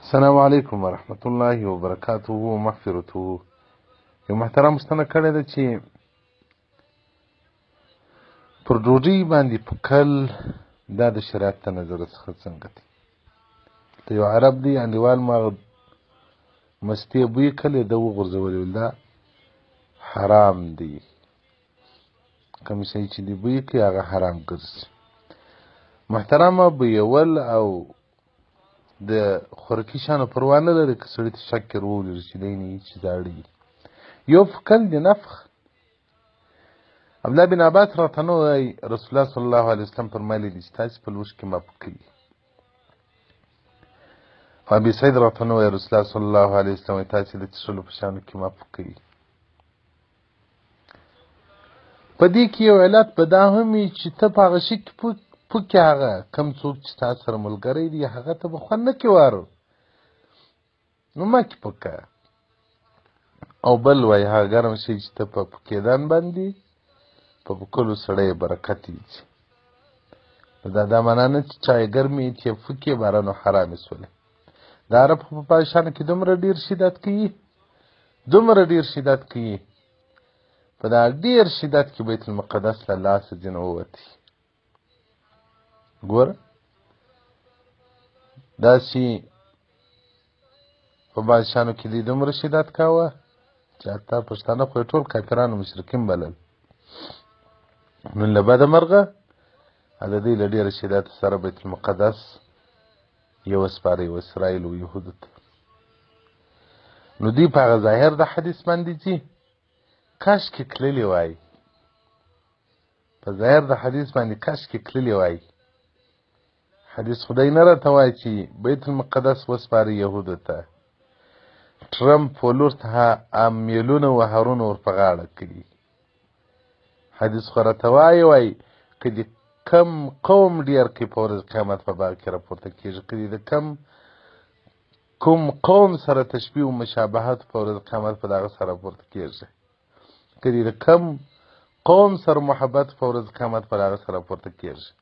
السلام علیکم ورحمت الله وبرکاته ومغفرته. یو محترم پوښتنه کړې ده چې پر ډوډۍ باندې پکل دا د شریعت د نظره څخه څنګه دی؟ ته یو عرب دی انډیوال ما مستې بوی کړې ده وغورځولې دا حرام دی. کوم شی چې دی بوی کوي هغه حرام ګرځي. محترمه بویول او د خوراکي شیانو پروا نه لري که سړي ته شک راولي چې دی نه چې زاړه دي. یو پکل د نفخ عبدالله بن عباس راته نه وایي رسول الله صلی الله علیه وسلم فرمایلی دي چې تاسې په لوښ کې مه پکوي. ابي سعید راته نه وایي رسول الله صلی الله علیه وسلم تاسې د څښلو په شیانو کې مه پکوي. په دې کې یو علت به دا هم وي چې ته په هغه شي کې پکې هغه کم څوک چې تا سره ملګری دی هغه ته به خوند نه کې واره نو مه کې پکه. او بل وایي هغه ګرم شی چې ته په پکېدن باندې په پکلو سړی برکت ویځي. نو دا معنا نه چې چای ګرمې چې پکې باره نو حرامې سولې. د عرب په پاکستان کې دومره ډېر شدت کوي په دا ډېر شدت کې بیت المقدس له لاسه ځینې ووتي. ګوره داسې په بادشاهانو کې دی دومره شدت کاوه چې حتی پښتانه خو یې ټول کافرانو مشرکین بلل. نن له بده مرغه د دوی له ډېره شدت سره بیت المقدس یو سپاري و اسرائیلو یهودو ته. نو دوی په هغه ظاهر د حدیث باندې ځي کاشکې تللي وای. په ظاهر د حدیث باندې کاشکې تللي وای. حدیث خدای نه راته وایي چې بیت المقدس وسپاري یهودو ته. ټرمپ ولور ته میلیونه وهرونه ور په غاړه کړي. حدیث خو راته وایي که د کم قوم ډېر کوي په ورځ قیامت په باغ کې راپورته کېږي. که د کوم قوم سره تشبیه و مشابهت په ورځ قیامت په دغه سره راپورته کېږي. که د کم قوم سره محبت په ورځ قیامت په دغه سره راپورته کېږي.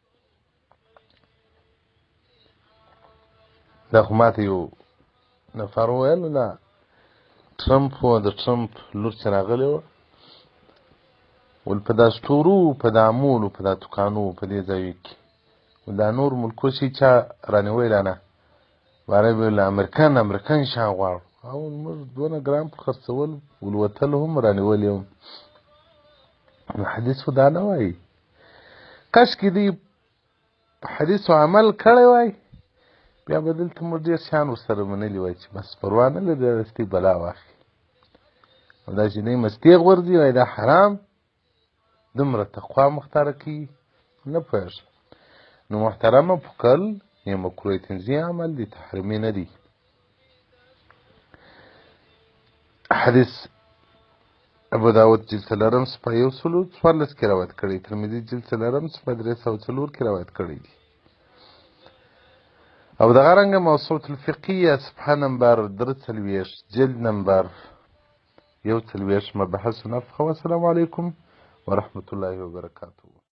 دا خو ماته یو نفر وویل نه ټرمپ و د ټرمپ لور چې راغلی وه ول په دا سټورو په دا مولو په دا دوکانو په دې ځایو کې دا نور ملکو شي چا رانیویلی نه باره به له امریکن شیان غواړو او موږ دونه ګران په خرڅول ولوتل هم رانیولي هم. حدیث خو دا نه وایي. کاشکې دوی په حدیثو عمل کړی وای بیا به دلته موږ ډېر شیان ورسره منلي وای چې بس پروا نه لري د دستۍ بلا واخلي. او دا چې دوی مستې غورځي وای دا حرام دومره تقوا مختاره کوي نه پوهېږم. نو محترمه پکل یې مکروه تنزیه عمل دی تحریمي نه دی. حدیث ابو داود جلد 4 صفحه 114 کې روایت کړی. ترمذي جلد 4 صفحه 304 کې روایت کړی دی. او دغه رنګه موسوعة الفقهیه صفحه نمبر 43 جلد نمبر 41 مبحث نفخه. والسلام علیکم ورحمة الله وبرکاته.